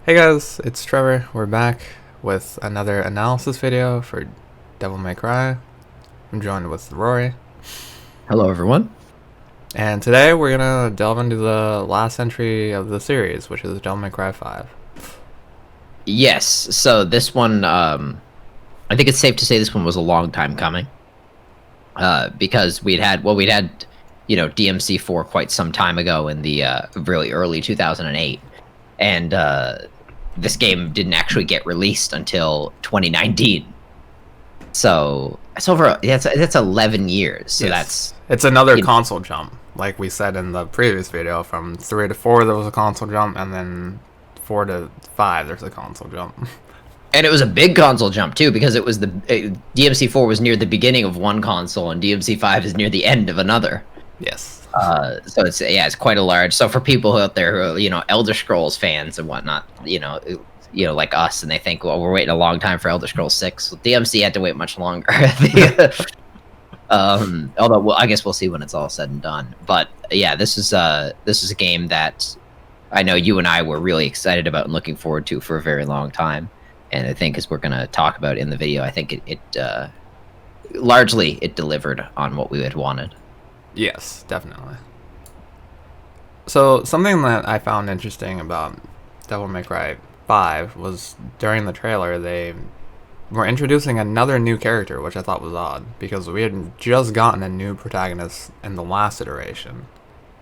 Hey guys, it's Trevor. We're back with another analysis video for Devil May Cry. I'm joined with Rory. Hello, everyone. And today we're gonna delve into the last entry of the series, which is Devil May Cry 5. Yes, so this one, I think it's safe to say this one was a long time coming, because we'd had, DMC4 quite some time ago in the really early 2008, and this game didn't actually get released until 2019. So that's 11 years. So Yes. that's It's another you know, console jump. Like we said in the previous video, from 3 to 4 there was a console jump, and then 4 to 5 there's a console jump. and it was a big console jump too, because it was DMC4 was near the beginning of one console, and DMC5 is near the end of another. Yes. So it's quite a large. So for people out there who are, Elder Scrolls fans and whatnot, like us, and they think, well, we're waiting a long time for Elder Scrolls 6. DMC had to wait much longer. Although, well, I guess we'll see when it's all said and done. But yeah, this is a game that I know you and I were really excited about and looking forward to for a very long time. And I think, as we're going to talk about in the video, I think it largely it delivered on what we had wanted. Yes, definitely. So, something that I found interesting about Devil May Cry 5 was during the trailer, they were introducing another new character, which I thought was odd, because we had just gotten a new protagonist in the last iteration.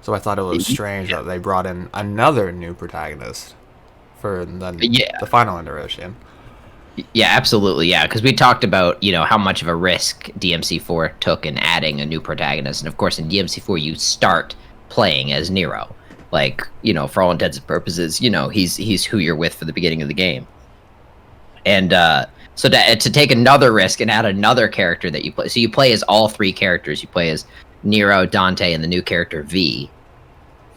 So I thought it was strange that they brought in another new protagonist for Yeah, the final iteration. yeah, absolutely, yeah. Because we talked about how much of a risk DMC4 took in adding a new protagonist, and of course in DMC4 you start playing as Nero, like for all intents and purposes, he's who you're with for the beginning of the game, and so to take another risk and add another character that you play, so you play as all three characters. You play as Nero, Dante, and the new character V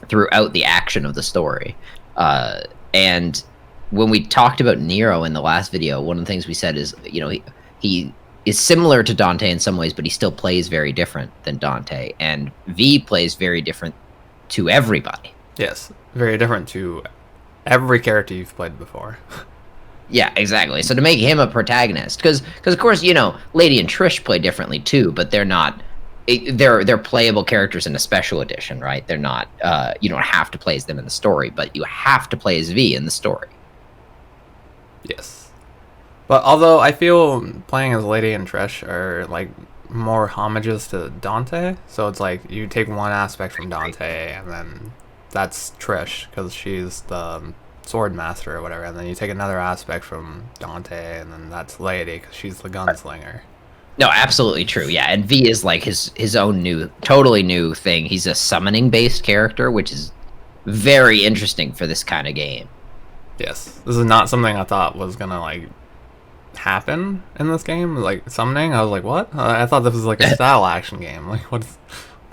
throughout the action of the story, and when we talked about Nero in the last video, one of the things we said is, he is similar to Dante in some ways, but he still plays very different than Dante. And V plays very different to everybody. Yes, very different to every character you've played before. Yeah, exactly. So to make him a protagonist, because of course, Lady and Trish play differently too, but they're not. They're playable characters in a special edition, right? They're not. You don't have to play as them in the story, but you have to play as V in the story. Yes. But although I feel playing as Lady and Trish are like more homages to Dante, so it's like you take one aspect from Dante and then that's Trish because she's the sword master or whatever, and then you take another aspect from Dante and then that's Lady because she's the gunslinger. No, absolutely true. Yeah, and V is like his own totally new thing. He's a summoning based character, which is very interesting for this kind of game. Yes, this is not something I thought was gonna like happen in this game. Like summoning, I was like, what? I thought this was like a style action game. Like, what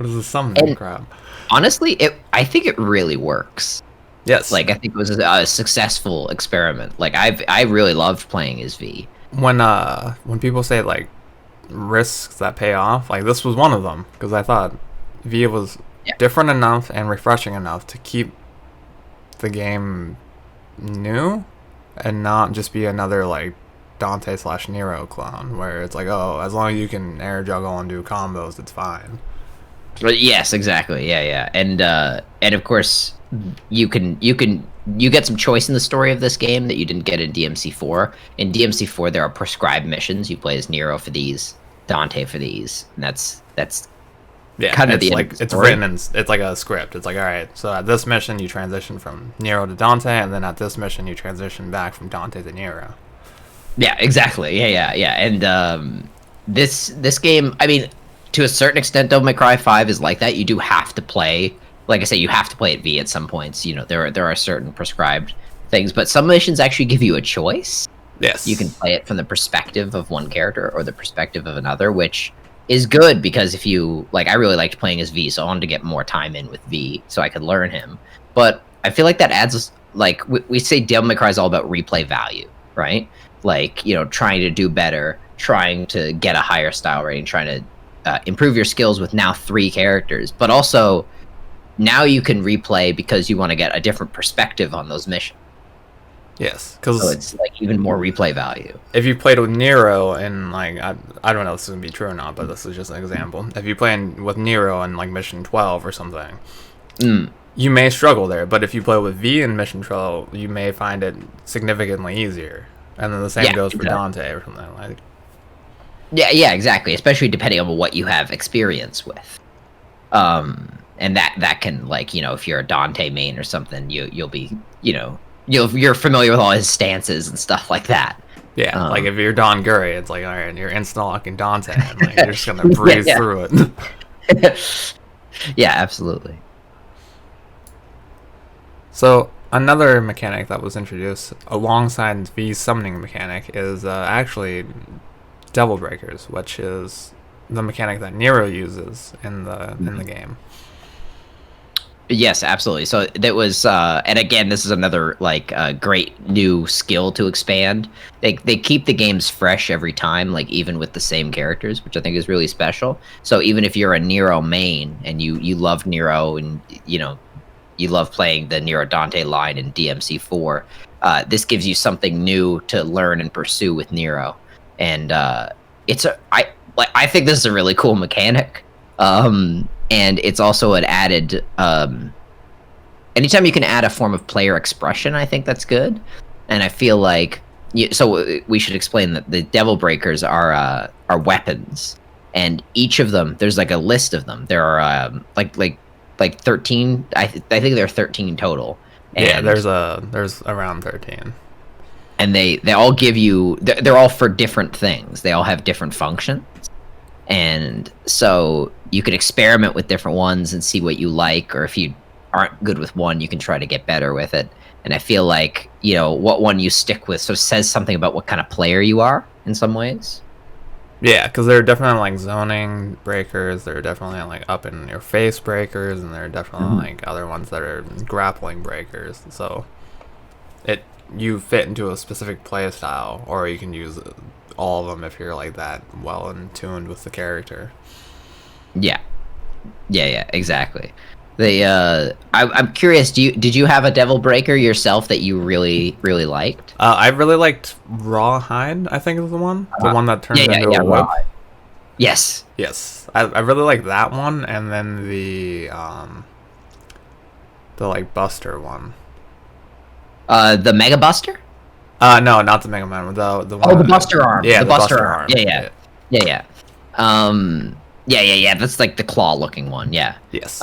is this summoning And crap? honestly, I think it really works. Yes, Like, I think it was a successful experiment. Like, I really loved playing as V. when people say like risks that pay off, like this was one of them because I thought V was Yeah. different enough and refreshing enough to keep the game new and not just be another like Dante slash Nero clone where it's like, oh, as long as you can air juggle and do combos, it's fine. But yes, exactly. Yeah, yeah. And of course, you get some choice in the story of this game that you didn't get in DMC4. In DMC4, there are prescribed missions. You play as Nero for these, Dante for these, and that's Yeah, kind of it's the end like of the it's story. written in it's like a script. It's like, all right, so at this mission you transition from Nero to Dante, and then at this mission you transition back from Dante to Nero. Yeah, exactly. Yeah, yeah, yeah. And this game, I mean, to a certain extent, Devil May Cry 5 is like that. You do have to play, like I say, you have to play at V at some points. There are certain prescribed things, but some missions actually give you a choice. You can Yes. play it from the perspective of one character or the perspective of another, which is good because if you like, I really liked playing as V, so I wanted to get more time in with V so I could learn him. But I feel like that adds, like we say, Devil May Cry is all about replay value, right? Like, trying to do better, trying to get a higher style rating, trying to improve your skills with now 3 characters, but also now you can replay because you want to get a different perspective on those missions. Yes, So because it's like even more replay value. if you played with Nero and like I don't know if this is gonna be true or not, but this is just an example. If you play with Nero in like mission 12 or something, Mm. you may struggle there. But if you play with V in mission 12, you may find it significantly easier. And then the same Yeah, goes for exactly. Dante or something like. Yeah, exactly. Especially depending on what you have experience with. And that can, like, you know, if you're a Dante main or something, you'll be, you know, you're familiar with all his stances and stuff like that. Yeah, like Um, if you're Don Gurry, it's like, all right, you're instant locking Dante, and like you're just gonna breeze yeah, through it. yeah. Yeah, absolutely. So another mechanic that was introduced alongside V's summoning mechanic is actually Devil Breakers, which is the mechanic that Nero uses in the game. Yes, absolutely. So that was, and again, this is another like great new skill to expand. They keep the games fresh every time, like even with the same characters, which I think is really special. So even if you're a Nero main and you love Nero and you know you love playing the Nero Dante line in DMC4, this gives you something new to learn and pursue with Nero, and I think this is a really cool mechanic. And it's also an added anytime you can add a form of player expression, I think that's good. And I feel like so we should explain that the Devil Breakers are weapons, and each of them there's like a list of them. There are like 13. I think there are 13 total. And, Yeah, there's around 13. and they all give you they're all for different things. They all have different functions. And so you can experiment with different ones and see what you like, or if you aren't good with one, you can try to get better with it. And I feel like, you know, what one you stick with sort of says something about what kind of player you are in some ways. Yeah, because there are definitely like zoning breakers, there are definitely like up in your face breakers, and there are definitely like other ones that are grappling breakers. So you fit into a specific play style, or you can use all of them if you're like that well in tuned with the character. Yeah. Yeah, exactly. I'm curious, did you have a Devil Breaker yourself that you really liked? I really liked Rawhide, I think is the one that turns into a whip. Right. Yes. Yes, I really like that one, and then the like Buster one. The Mega Buster? No, not the Mega Man. The one. Oh, the Buster Arm. Yeah, the the Buster Buster Arm. Arm. Yeah. Yeah. That's like the claw-looking one. Yeah. Yes.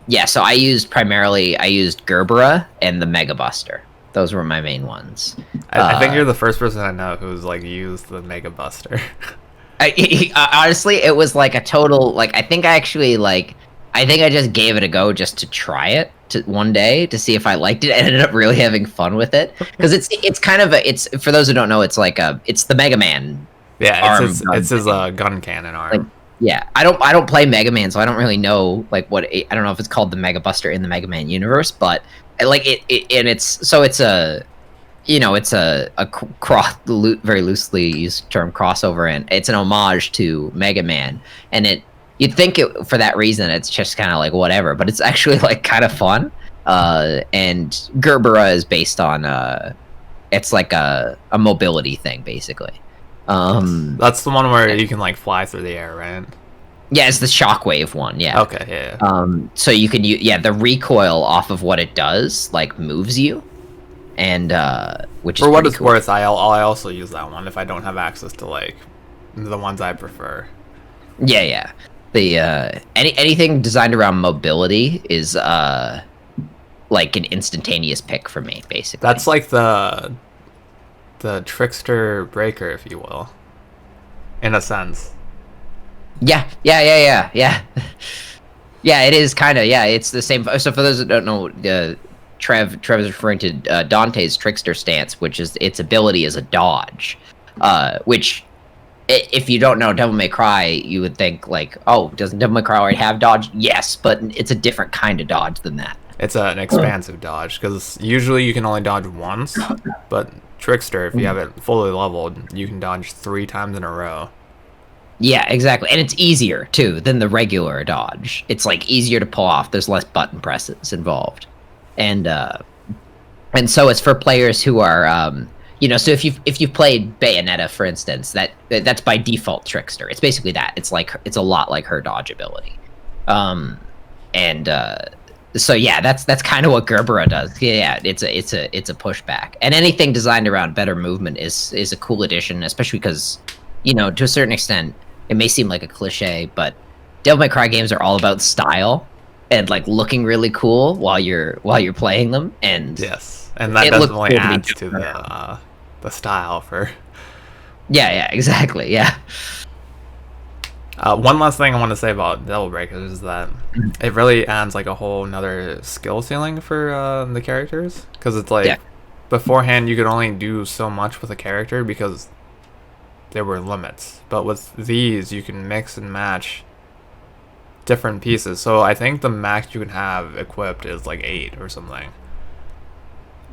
Yeah. So I used Gerbera and the Mega Buster. Those were my main ones. I think you're the first person I know who's like used the Mega Buster. Honestly, it was like a total like I think I just gave it a go just to try it one day to see if I liked it. I ended up really having fun with it because it's kind of it's for those who don't know, it's the Mega Man. Yeah, it's his gun cannon arm. Like, yeah, I don't play Mega Man, so I don't really know like I don't know if it's called the Mega Buster in the Mega Man universe, but like it's a you know, it's a very loosely used term, crossover, and it's an homage to Mega Man. And you'd think for that reason, it's just kind of like whatever, but it's actually like kind of fun. And Gerbera is based on it's like a mobility thing, basically. That's the one where you can like fly through the air, right? Yeah, it's the shockwave one. Yeah. Okay. Yeah. So you can the recoil off of what it does like moves you. And which is for what it's cool. worth, I also use that one if I don't have access to like the ones I prefer. Yeah. The anything designed around mobility is like an instantaneous pick for me, basically. That's like the trickster breaker, if you will, in a sense. Yeah. Yeah, it is kind of, yeah, it's the same. So for those that don't know, Trev is referring to Dante's trickster stance, which is its ability as a dodge, which if you don't know Devil May Cry, you would think like, oh, doesn't Devil May Cry already have dodge? Yes, but it's a different kind of dodge than that. It's an expansive dodge, because usually you can only dodge once, but Trickster, if you have it fully leveled, you can dodge 3 times in a row. Yeah, exactly. And it's easier, too, than the regular dodge. It's, like, easier to pull off. There's less button presses involved. And and so it's for players who are so if you've played Bayonetta, for instance, that's by default Trickster. It's basically that. It's a lot like her dodge ability. And so yeah, that's kind of what Gerbera does. Yeah, it's a pushback. And anything designed around better movement is a cool addition, especially because, to a certain extent, it may seem like a cliche, but Devil May Cry games are all about style and like looking really cool while you're playing them. And yes, and that definitely cool adds to the style for. Yeah, exactly. Yeah. One last thing I want to say about Devil Breakers is that it really adds like a whole another skill ceiling for the characters, because it's like beforehand you could only do so much with a character because there were limits, but with these you can mix and match different pieces. So I think the max you can have equipped is like 8 or something.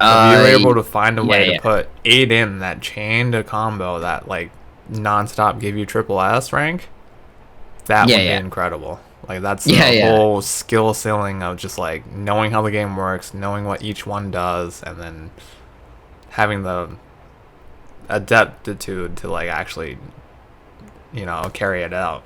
So if you're able to find a way to put 8 in that chained a combo that like non-stop give you triple S rank, that would be incredible. Like that's the whole skill ceiling of just like knowing how the game works, knowing what each one does, and then having the adeptitude to like actually carry it out.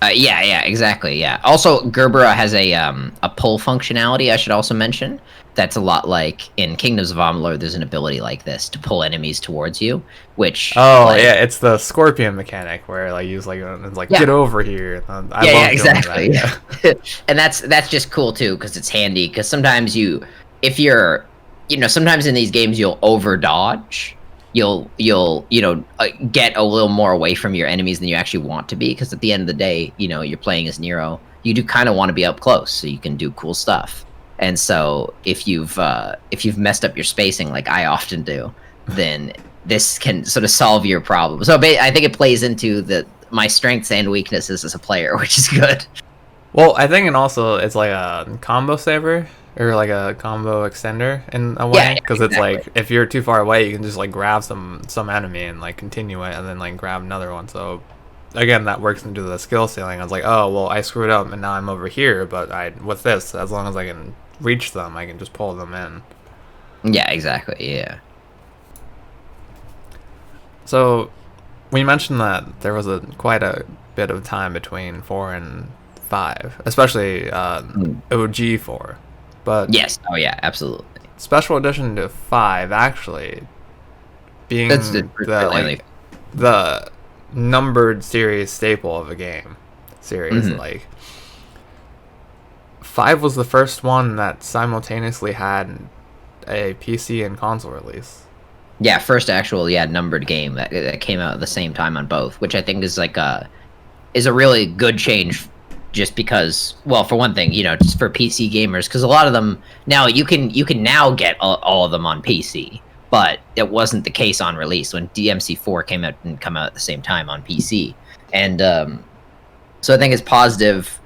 Exactly. Yeah. Also, Gerbera has a pull functionality. I should also mention that's a lot like in Kingdoms of Amalur. There's an ability like this to pull enemies towards you, which it's the scorpion mechanic where like you get over here. Exactly. And that's just cool too, because it's handy. Because sometimes sometimes in these games you'll over dodge. You'll get a little more away from your enemies than you actually want to be, because at the end of the day, you're playing as Nero. You do kind of want to be up close so you can do cool stuff. And so if you've messed up your spacing like I often do, then this can sort of solve your problem. So I think it plays into my strengths and weaknesses as a player, which is good. Well, I think, and also it's like a combo saver or like a combo extender in a way, because it's like if you're too far away, you can just like grab some enemy and like continue it, and then like grab another one. So again, that works into the skill ceiling. I was like, oh well, I screwed up and now I'm over here, but with this, as long as I can reach them, I can just pull them in. Yeah, exactly. Yeah. So we mentioned that there was quite a bit of time between 4 and 5, especially OG 4. But yes, absolutely. Special edition to 5 actually being the numbered series staple of a game series. Like 5 was the first one that simultaneously had a PC and console release. Yeah, first actual numbered game that came out at the same time on both, which I think is a really good change. Just because, well, for one thing, just for PC gamers, because a lot of them now you can now get all of them on PC, but it wasn't the case on release when DMC4 came out and come out at the same time on PC, and so I think it's positive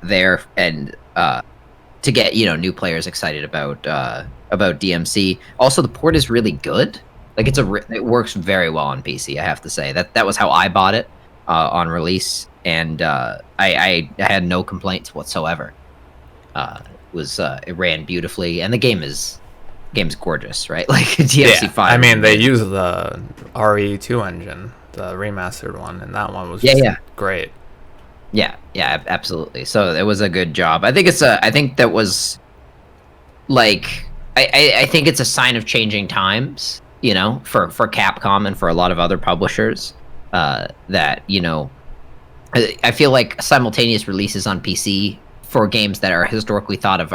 there, and to get new players excited about DMC. Also, the port is really good. Like it works very well on PC. I have to say that was how I bought it on release. And I had no complaints whatsoever. It ran beautifully, and the game's gorgeous, right? Like DMC5. I mean, they use the RE2 engine, the remastered one, and that one was great. Yeah, absolutely. So it was a good job. I think that was like I think it's a sign of changing times, for Capcom and for a lot of other publishers, that I feel like simultaneous releases on PC for games that are historically thought of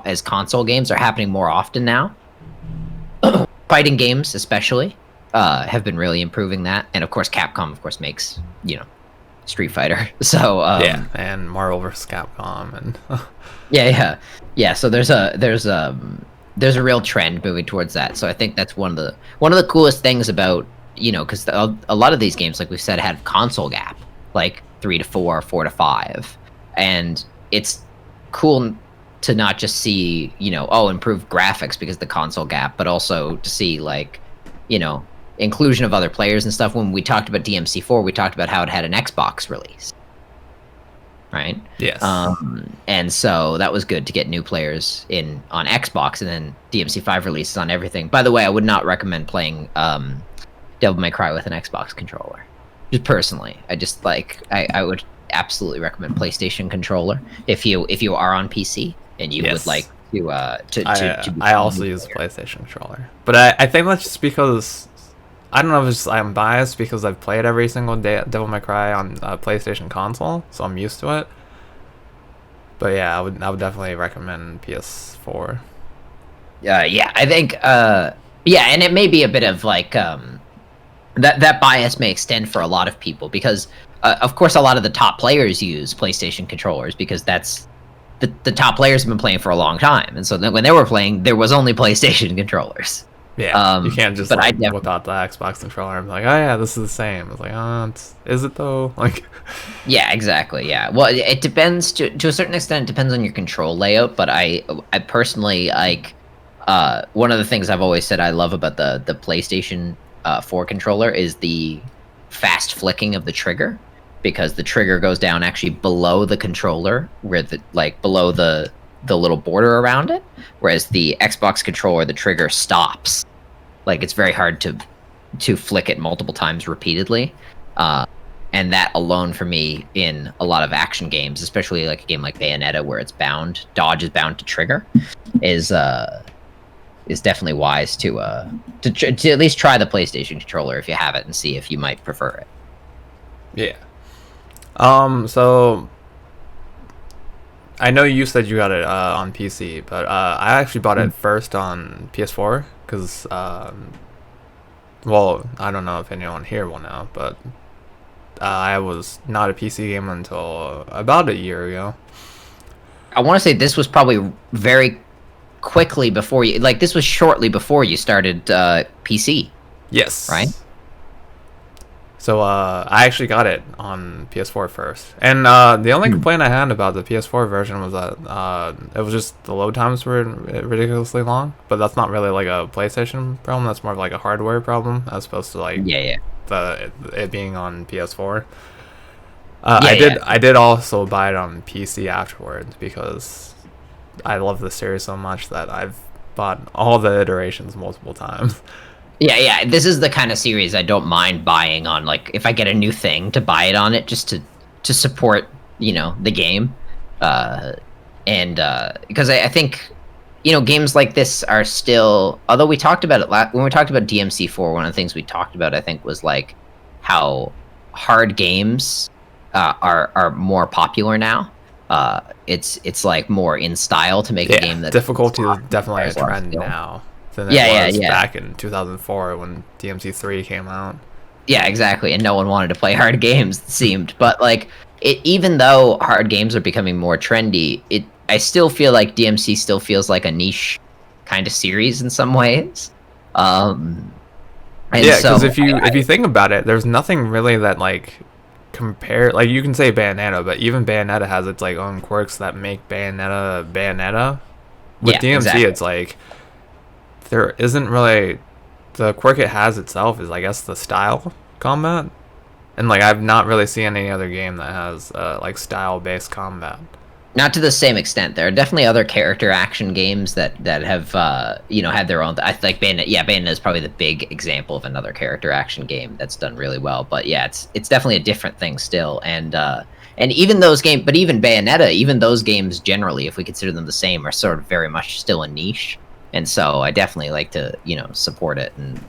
as console games are happening more often now. Fighting games, especially, have been really improving that, and of course, Capcom, makes Street Fighter. So and Marvel vs. Capcom, and So there's a real trend moving towards that. So I think that's one of the coolest things about because a lot of these games, like we said, had console gap, like 3 to 4, 4 to 5, and it's cool to not just see improved graphics because of the console gap, but also to see inclusion of other players and stuff. When we talked about DMC4, we talked about how it had an Xbox release, right? Yes. And so that was good to get new players in on Xbox, and then DMC5 releases on everything. By the way, I would not recommend playing Devil May Cry with an Xbox controller. Just personally, I would absolutely recommend PlayStation controller if you are on PC and you would like Yes. to become I a also new use a player. PlayStation controller, but I think that's just because I don't know if it's I'm biased because I've played every single day Devil May Cry on PlayStation console, so I'm used to it. But yeah, I would definitely recommend PS4. Yeah, I think yeah, and it may be a bit of like that bias may extend for a lot of people because of course a lot of the top players use PlayStation controllers because that's the top players have been playing for a long time, and so then when they were playing, there was only PlayStation controllers. Yeah, you can't just But I like whip definitely, out the Xbox controller and be like, oh yeah, this is the same. It's like, is it though? Like, yeah, exactly, yeah. Well, it depends to a certain extent. It depends on your control layout, but I personally like one of the things I've always said I love about the PlayStation 4 controller is the fast flicking of the trigger because the trigger goes down actually below the controller where the like below the little border around it, whereas the Xbox controller the trigger stops. Like it's very hard to flick it multiple times repeatedly. And that alone for me in a lot of action games, especially like a game like Bayonetta where it's bound, dodge is bound to trigger, is definitely wise to at least try the PlayStation controller if you have it and see if you might prefer it. yeah. So I know you said you got it on PC, but I actually bought it first on PS4 because, well, I don't know if anyone here will know, but I was not a PC gamer until about a year ago. I want to say this was probably very quickly before you like this was shortly before you started PC, Yes. right? So I actually got it on PS4 first, and the only complaint I had about the PS4 version was that it was just the load times were ridiculously long. But that's not really like a PlayStation problem. That's more of like a hardware problem as opposed to like Yeah, it being on PS4. yeah, yeah. I did also buy it on PC afterwards because I love the series so much that I've bought all the iterations multiple times. Yeah. This is the kind of series I don't mind buying on. Like, if I get a new thing to buy it on it, just to support, the game, and because I think, games like this are still. Although we talked about it when we talked about DMC4, one of the things we talked about, I think, was like how hard games are more popular now. It's like more in style to make a game that difficulty is definitely a requires a lot of trend skill. now than it Yeah, was yeah. back in 2004 when DMC3 came out. Yeah, exactly. And no one wanted to play hard games, it seemed. But like even though hard games are becoming more trendy, I still feel like DMC still feels like a niche kind of series in some ways. And Yeah, so because if you think about it, there's nothing really that like compare like you can say Bayonetta, but even Bayonetta has its like own quirks that make Bayonetta Bayonetta. With yeah, DMC, exactly. it's like there isn't really the quirk it has itself is I guess the style combat, and like I've not really seen any other game that has like style based combat. Not to the same extent. There are definitely other character action games that have had their own. I like Bayonetta. Yeah, Bayonetta is probably the big example of another character action game that's done really well. But yeah, it's definitely a different thing still. And even those games, but even Bayonetta, even those games generally, if we consider them the same, are sort of very much still a niche. And so I definitely like to support it and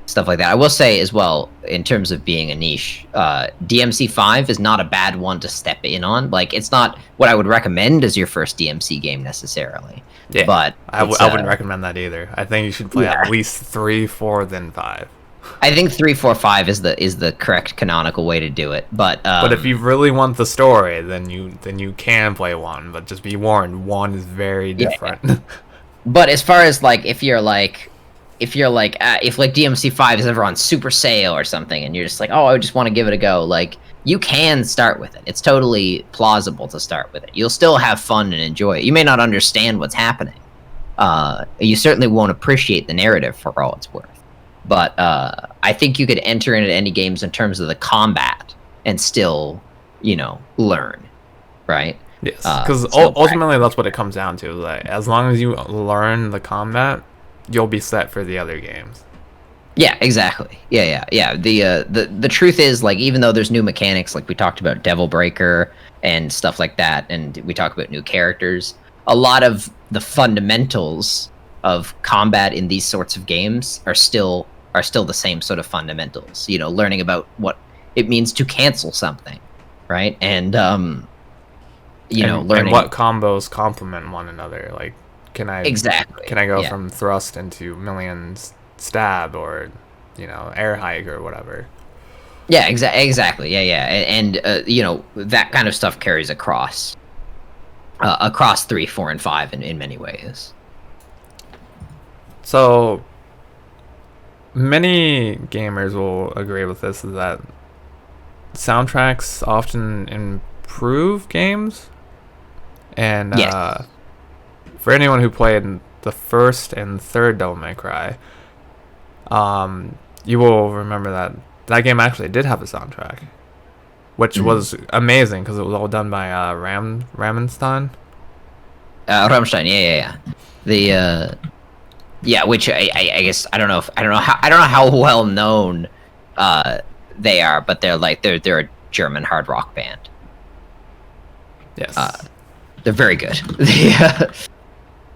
stuff like that. I will say as well, in terms of being a niche, DMC5 is not a bad one to step in on. Like, it's not what I would recommend as your first DMC game necessarily. Yeah, But I wouldn't recommend that either. I think you should play at least 3, 4, then 5. I think 3, 4, 5 is the correct canonical way to do it. But if you really want the story, then you can play 1. But just be warned, 1 is very different. Yeah. But as far as like if DMC5 is ever on super sale or something, and you're just like, oh, I just want to give it a go, like you can start with it. It's totally plausible to start with it. You'll still have fun and enjoy it. You may not understand what's happening. You certainly won't appreciate the narrative for all it's worth. But I think you could enter into any games in terms of the combat and still learn, right? Yes, because Still ultimately that's what it comes down to. Like, as long as you learn the combat, you'll be set for the other games. Yeah, exactly. Yeah. The truth is, like, even though there's new mechanics, like we talked about Devil Breaker and stuff like that, and we talk about new characters, a lot of the fundamentals of combat in these sorts of games are still the same sort of fundamentals. Learning about what it means to cancel something, right? And And learning what combos complement one another. Like, exactly. can I go Yeah. from thrust into millions stab, or air hike or whatever. Yeah, exactly. Yeah. And that kind of stuff carries across 3, 4, and 5 in many ways. So many gamers will agree with this, is that soundtracks often improve games. And Yes. for anyone who played the first and third Devil May Cry, you will remember that game actually did have a soundtrack, which was amazing because it was all done by Ramenstein. Rammstein. Yeah. The which I guess I don't know how well known they are, but they're a German hard rock band. Yes. They're very good.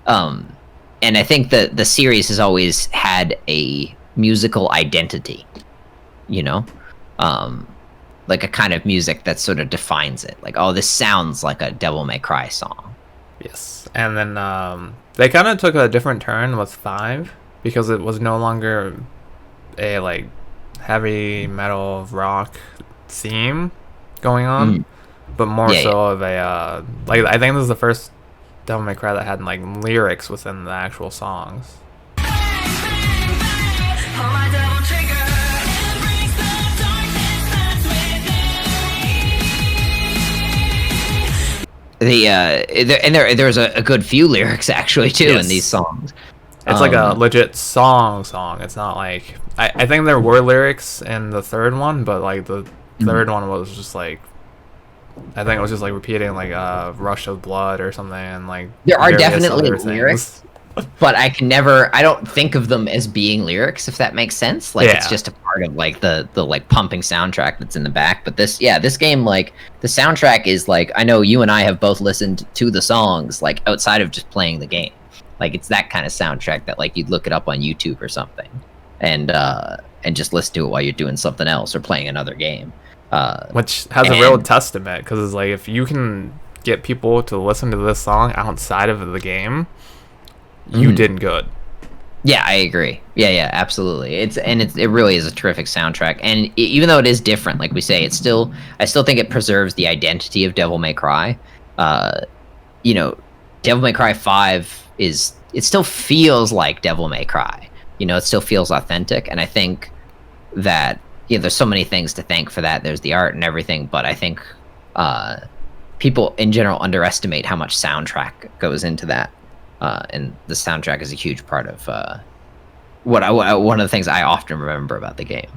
And I think the series has always had a musical identity, like a kind of music that sort of defines it. Like, oh, this sounds like a Devil May Cry song. Yes, and then they kind of took a different turn with 5, because it was no longer a like heavy metal rock theme going on, but more so of a like, I think this is the first Devil May Cry that had like lyrics within the actual songs. There's a good few lyrics actually too in these songs. It's like a legit song. It's not like I think there were lyrics in the third one, but like the third one was just like, I think it was just like repeating like Rush of Blood or something, and like there are definitely lyrics, but I don't think of them as being lyrics, if that makes sense. Like, it's just a part of like the like pumping soundtrack that's in the back. But this game, like, the soundtrack is like, I know you and I have both listened to the songs like outside of just playing the game. Like, it's that kind of soundtrack that like you'd look it up on YouTube or something, and just listen to it while you're doing something else or playing another game. Which has a real testament, because it's like, if you can get people to listen to this song outside of the game, you did good. Yeah, I agree. Yeah, absolutely. It really is a terrific soundtrack, and even though it is different, like we say, I still think it preserves the identity of Devil May Cry. Devil May Cry 5 it still feels like Devil May Cry. It still feels authentic, and I think that there's so many things to thank for that. There's the art and everything, but I think people in general underestimate how much soundtrack goes into that. And the soundtrack is a huge part of one of the things I often remember about the game.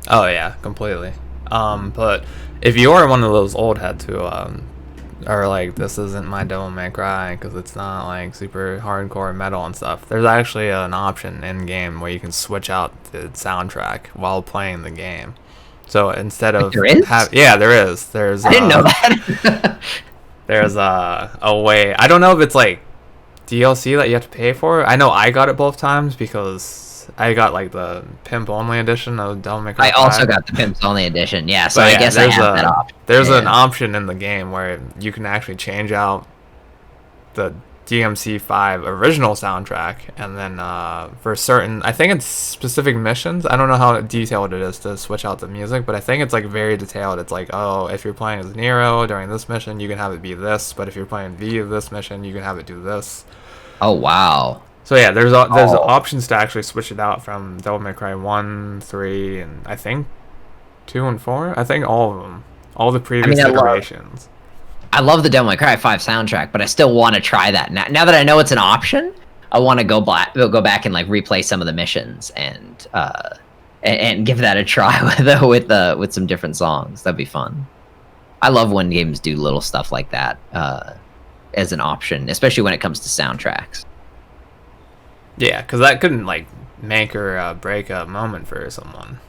Oh yeah, completely. But if you are one of those old heads who are like, this isn't my Devil May Cry because it's not like super hardcore metal and stuff, there's actually an option in game where you can switch out the soundtrack while playing the game. So instead of there is? There is. There's I didn't know that. There's a way. I don't know if it's like DLC that you have to pay for. I know I got it both times because I got like the Pimp Only edition of Devil May Cry 5. I also got the Pimp Only edition. Yeah, so I guess I have that option. There's an option in the game where you can actually change out the DMC5 original soundtrack, and then for certain, I think it's specific missions. I don't know how detailed it is to switch out the music, but I think it's like very detailed. It's like, oh, if you're playing as Nero during this mission, you can have it be this, but if you're playing V of this mission, you can have it do this. Oh wow. So yeah, there's options to actually switch it out from Devil May Cry 1, 3, and I think 2 and 4. I think all of them, all the previous iterations. I love the Devil May Cry 5 soundtrack, but I still want to try that. Now that I know it's an option, I want to go back and like replay some of the missions and give that a try with some different songs. That'd be fun. I love when games do little stuff like that as an option, especially when it comes to soundtracks. Yeah, because that couldn't like make or break a moment for someone.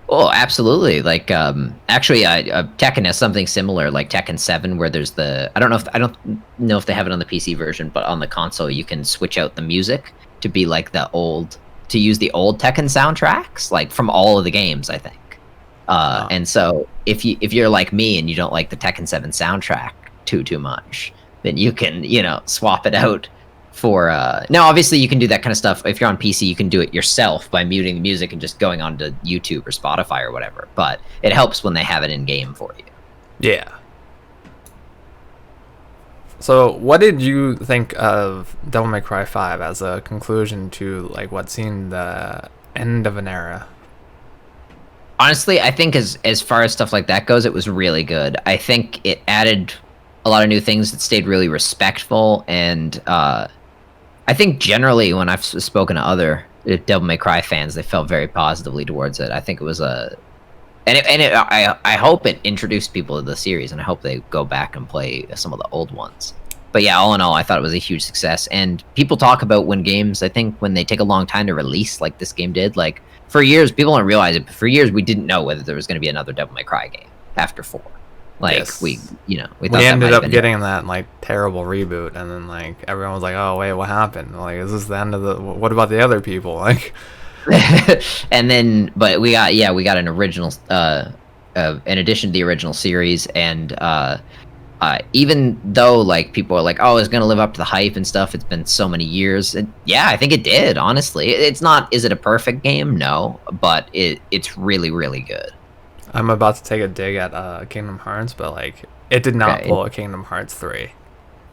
Oh, absolutely. Like, actually, Tekken has something similar, like Tekken 7, where there's I don't know if they have it on the PC version, but on the console, you can switch out the music to be like to use the old Tekken soundtracks, like from all of the games, I think. And so if you're like me and you don't like the Tekken 7 soundtrack too much, then you can, swap it out for now obviously you can do that kind of stuff if you're on PC. You can do it yourself by muting the music and just going on to YouTube or Spotify or whatever, but it helps when they have it in game for you. Yeah. So what did you think of Devil May Cry 5 as a conclusion to like what seemed the end of an era? Honestly, I think as far as stuff like that goes, it was really good. I think it added a lot of new things that stayed really respectful, and I think generally when I've spoken to other Devil May Cry fans, they felt very positively towards it. I think it was I hope it introduced people to the series, and I hope they go back and play some of the old ones. But yeah, all in all, I thought it was a huge success. And people talk about when games, I think when they take a long time to release, like this game did, like for years, people don't realize it, but for years we didn't know whether there was going to be another Devil May Cry game after 4. Like Yes. we thought We that ended might have up been getting that like terrible reboot, and then like everyone was like, "Oh wait, what happened? Like, is this the end of the? What about the other people?" Like, and then, but we got an original, in addition to the original series, and even though like people are like, oh, it's gonna live up to the hype and stuff, it's been so many years. And yeah, I think it did. Honestly, it's not. Is it a perfect game? No, but it's really, really good. I'm about to take a dig at Kingdom Hearts, but like it did not Okay. pull a Kingdom Hearts 3,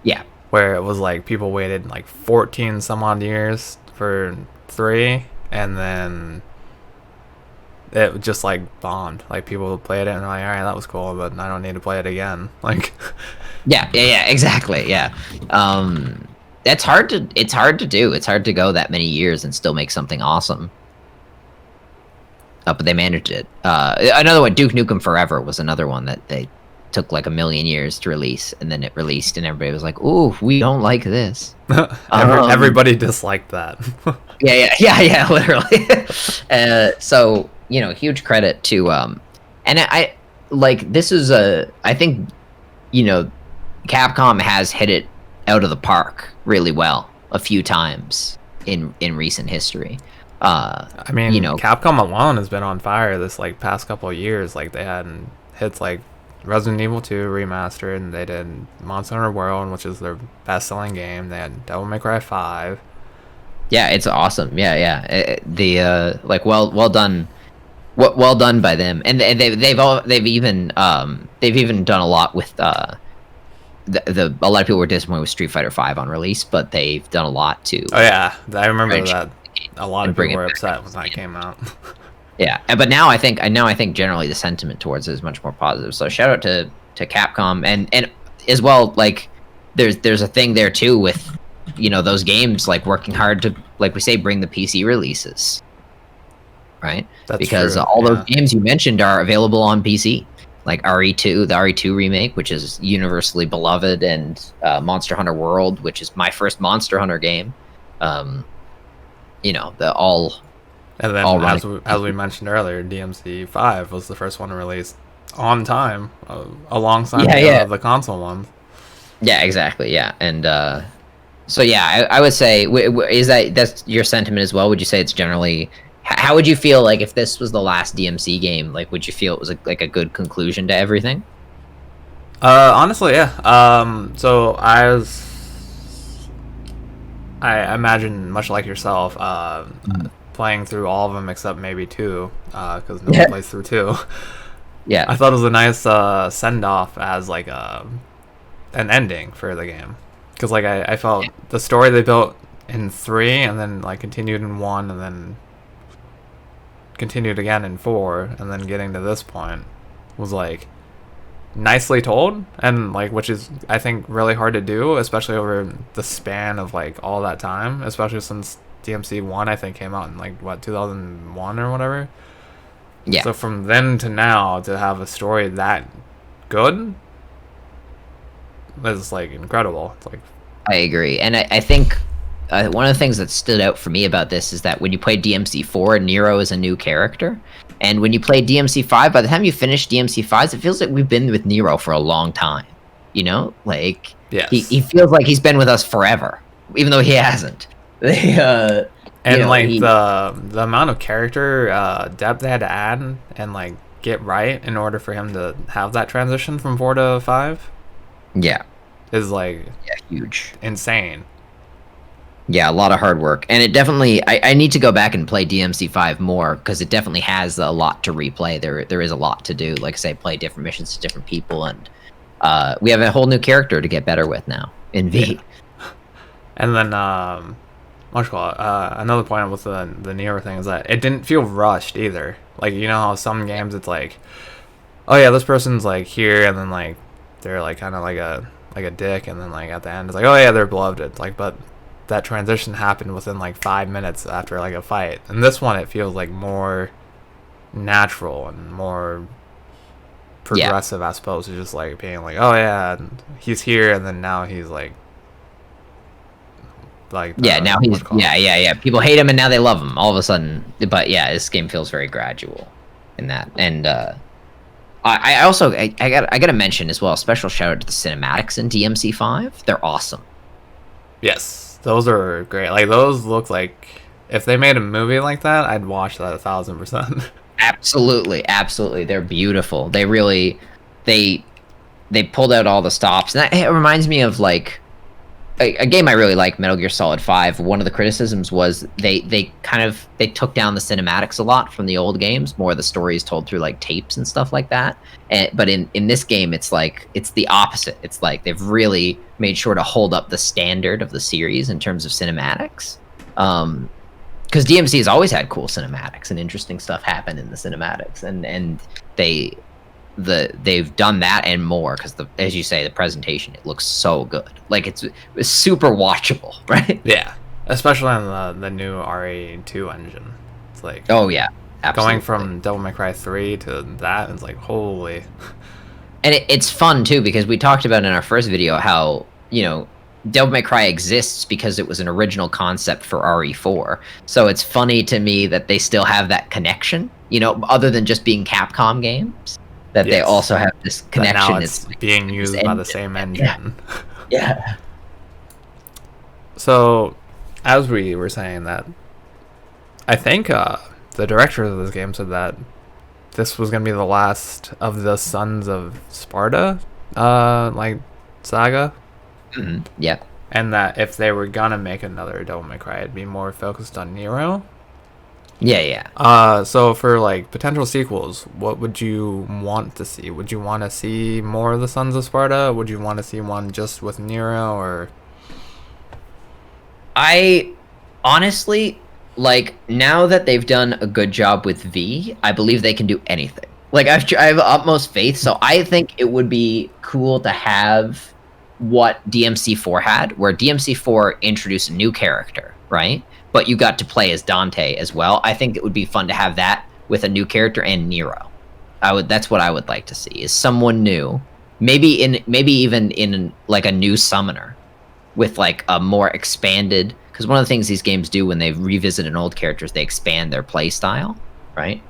Yeah, where it was like people waited like 14 some odd years for 3, and then it just like bombed. Like people played it and were like, all right, that was cool, but I don't need to play it again. Like, yeah, exactly. Yeah, it's hard to do. It's hard to go that many years and still make something awesome. But they managed it. Another one, Duke Nukem Forever, was another one that they took like a million years to release, and then it released, and everybody was like, "Ooh, we don't like this." everybody disliked that. Yeah, literally. So huge credit to and I like this is I think Capcom has hit it out of the park really well a few times in recent history. I mean, Capcom alone has been on fire this like past couple of years. Like they had hits like Resident Evil 2 remastered, and they did Monster Hunter World, which is their best-selling game. They had Devil May Cry 5. Yeah, it's awesome. Yeah. The like well done. Well done by them, and they've even done a lot with a lot of people were disappointed with Street Fighter 5 on release, but they've done a lot to. Oh yeah, I remember French that. A lot of people were upset when that came out. Yeah, but now I think generally the sentiment towards it is much more positive. So shout out to Capcom, and as well, like there's a thing there too with those games like working hard to, like we say, bring the PC releases, right? That's because true, all yeah. those games you mentioned are available on PC, like RE2, the RE2 remake, which is universally beloved, and Monster Hunter World, which is my first Monster Hunter game. The all. And then, all as we mentioned earlier, DMC5 was the first one to release on time, alongside the console ones. Yeah, exactly. Yeah, and so yeah, I would say, that's your sentiment as well? Would you say it's generally? How would you feel like if this was the last DMC game? Like, would you feel it was like a good conclusion to everything? Honestly, yeah. So I imagine, much like yourself, playing through all of them except maybe 2, because no one plays through 2. Yeah, I thought it was a nice send off as like an ending for the game, because like I felt the story they built in 3 and then like continued in 1 and then continued again in 4 and then getting to this point was like nicely told, and like which is I think really hard to do, especially over the span of like all that time, especially since DMC1 I think came out in like 2001 or whatever. Yeah. So from then to now, to have a story that good is like incredible. It's like I agree, and I think one of the things that stood out for me about this is that when you play DMC4, Nero is a new character, and when you play DMC5, by the time you finish DMC5s, it feels like we've been with Nero for a long time. You know, like yes, he feels like he's been with us forever, even though he hasn't. and know, like he- the amount of character depth they had to add and like get right in order for him to have that transition from 4 to 5 Yeah, is like yeah, huge. insane. Yeah, a lot of hard work, and it definitely. I need to go back and play DMC5 more because it definitely has a lot to replay. There is a lot to do. Like I say, play different missions to different people, and we have a whole new character to get better with now in V. Yeah. And then what you call it? Another point with the Nero thing is that it didn't feel rushed either. Like, you know how some games it's like, oh yeah, this person's like here, and then like they're like kind of like a dick, and then like at the end it's like, oh yeah, they're beloved. It's like, but that transition happened within like 5 minutes after like a fight. And this one, it feels like more natural and more progressive as opposed to just like being like, oh yeah, he's here, and then now he's like Yeah, now he's what's it called? yeah. People hate him and now they love him all of a sudden. But yeah, this game feels very gradual in that. And I also I gotta mention as well. Special shout out to the cinematics in DMC5. They're awesome. Yes, those are great. Like those look like if they made a movie like that, I'd watch that 1,000%. Absolutely, absolutely. They're beautiful. They really they pulled out all the stops. And it reminds me of like a game I really like, Metal Gear Solid 5. One of the criticisms was they took down the cinematics a lot from the old games. More of the stories told through like tapes and stuff like that. But in this game, it's like it's the opposite. It's like they've really made sure to hold up the standard of the series in terms of cinematics. Because DMC has always had cool cinematics and interesting stuff happen in the cinematics, and they've done that and more because as you say, the presentation, it looks so good. Like it's super watchable, right? Yeah, especially on the new RE2 engine. It's like Oh yeah, absolutely. going from Devil May Cry 3 to that. It's like holy. And it's fun too because we talked about in our first video how Devil May Cry exists because it was an original concept for RE4. So it's funny to me that they still have that connection, other than just being Capcom games, that they Yes. also have this But connection. now it's being used by the same engine. Yeah. So, as we were saying that, I think the director of this game said that this was gonna be the last of the Sons of Sparta, like saga, Yeah. and that if they were gonna make another Devil May Cry, it'd be more focused on Nero. Yeah. So for like potential sequels, what would you want to see? Would you want to see more of the Sons of Sparta? Would you want to see one just with Nero, or? I honestly, like, now that they've done a good job with V, I believe they can do anything. Like, I have utmost faith, so I think it would be cool to have what DMC4 had, where DMC4 introduced a new character, right? But you got to play as Dante as well. I think it would be fun to have that with a new character and Nero. That's what I would like to see, is someone new, maybe even in like a new summoner, with like a more expanded. Because one of the things these games do when they revisit an old character is they expand their play style, right?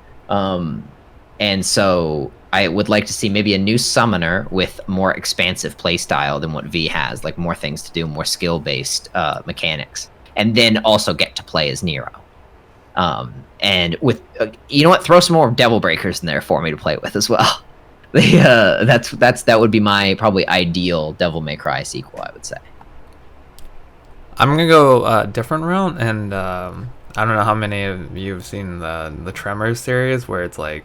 And so I would like to see maybe a new summoner with more expansive play style than what V has, like more things to do, more skill based mechanics. And then also get to play as Nero. And with you know what, throw some more Devil Breakers in there for me to play with as well. That would be my probably ideal Devil May Cry sequel, I would say. I'm gonna go a different route, and I don't know how many of you have seen the Tremors series, where it's like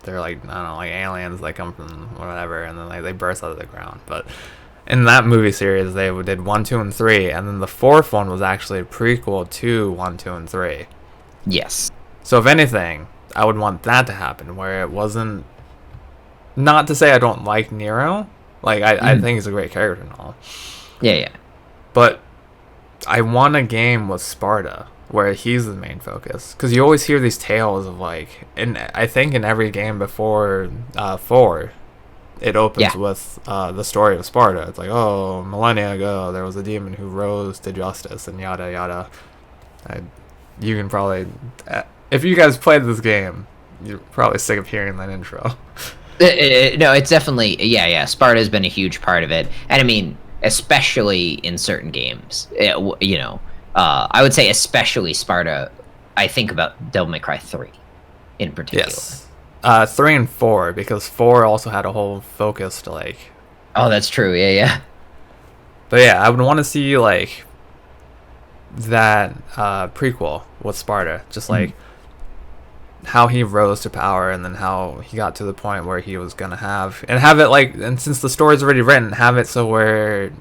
they're like, I don't know, like aliens that come from whatever, and then like they burst out of the ground. But in that movie series, they did 1, 2, and 3, and then the fourth one was actually a prequel to 1, 2, and 3. Yes. So if anything, I would want that to happen, where it wasn't. Not to say I don't like Nero, like I think he's a great character and all, Yeah. but I want a game with Sparta where he's the main focus, because you always hear these tales of like, and I think in every game before 4, it opens Yeah. with the story of Sparta. It's like, oh, millennia ago, there was a demon who rose to justice, and yada yada. I, you can probably, if you guys played this game, you're probably sick of hearing that intro. No, it's definitely yeah. Sparta's been a huge part of it, and I mean, especially in certain games. I would say especially Sparta. I think about Devil May Cry 3 in particular. Yes. 3 and 4, because 4 also had a whole focus to like. Oh, that's true. Yeah. But yeah, I would want to see like that prequel with Sparta, just like how he rose to power, and then how he got to the point where he was gonna have it like, and since the story's already written, have it so where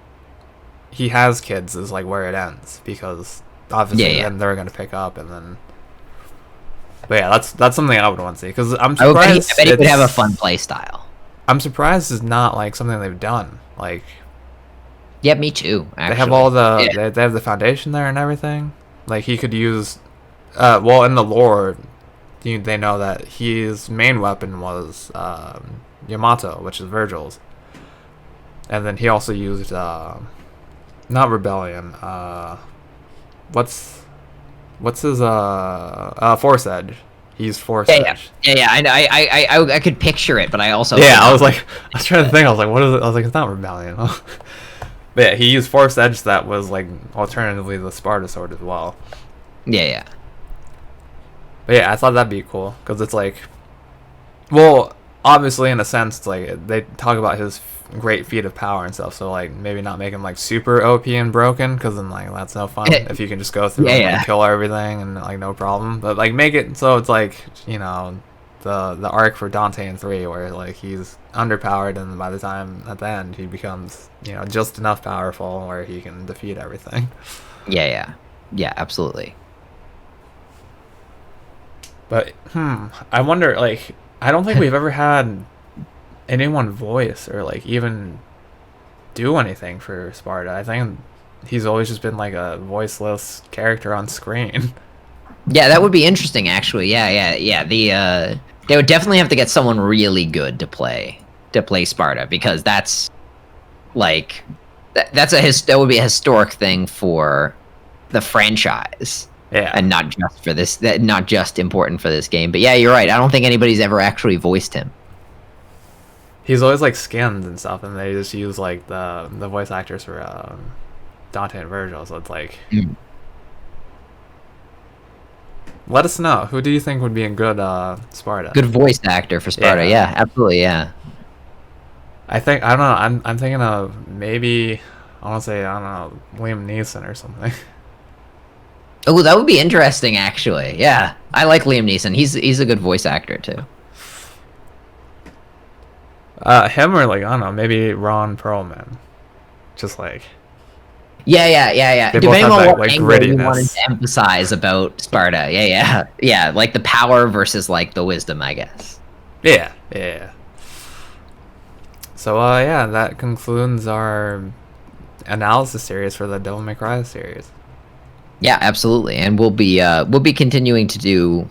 he has kids is like where it ends, because obviously then they're gonna pick up, and then. But yeah, that's something I would want to see, because I'm surprised. I bet he would have a fun play style. I'm surprised it's not like something they've done. Like, yeah, me too. Actually. They have all the they have the foundation there and everything. Like he could use, well, in the lore, they know that his main weapon was Yamato, which is Virgil's, and then he also used not Rebellion. What's his Force Edge? He's Force Edge. Yeah. I could picture it, but I also I was trying to think. I was like, what is it? I was like, it's not Rebellion. But yeah, he used Force Edge that was like alternatively the Sparta sword as well. Yeah. But yeah, I thought that'd be cool, because it's like, well, obviously in a sense, it's like they talk about his great feat of power and stuff, so like maybe not make him like super OP and broken, because then like that's no fun if you can just go through and kill everything and like no problem. But like make it so it's like, the arc for Dante in 3, where like he's underpowered, and by the time at the end he becomes just enough powerful where he can defeat everything. Yeah, absolutely. But I wonder, like, I don't think we've ever had anyone voice or like even do anything for Sparta. I think he's always just been like a voiceless character on screen. Yeah, that would be interesting, actually. Yeah. They would definitely have to get someone really good to play Sparta, because that's like that would be a historic thing for the franchise. Yeah, and not just for this, not just important for this game. But yeah, you're right. I don't think anybody's ever actually voiced him. He's always like skinned and stuff, and they just use like the voice actors for Dante and Virgil. So it's like, let us know, who do you think would be a good Sparta? Good voice actor for Sparta. Yeah, absolutely. Yeah. I don't know. I'm thinking of maybe, I want to say, I don't know, Liam Neeson or something. Oh, that would be interesting, actually. Yeah, I like Liam Neeson. He's a good voice actor too. Him, or like, I don't know, maybe Ron Perlman. Just like. Yeah. They Depending on that, what angle you wanted to emphasize about Sparta. Yeah. Like the power versus like the wisdom, I guess. Yeah. So that concludes our analysis series for the Devil May Cry series. Yeah, absolutely, and we'll be continuing to do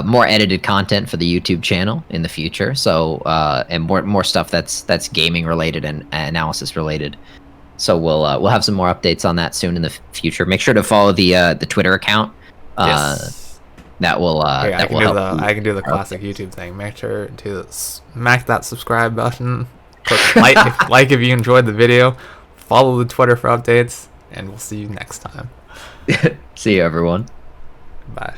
more edited content for the YouTube channel in the future. So and more stuff that's gaming related and analysis related. So we'll have some more updates on that soon in the future. Make sure to follow the Twitter account. Yes. That will I can do the classic YouTube thing. Make sure to smack that subscribe button. Click like if you enjoyed the video. Follow the Twitter for updates, and we'll see you next time. See you, everyone. Bye.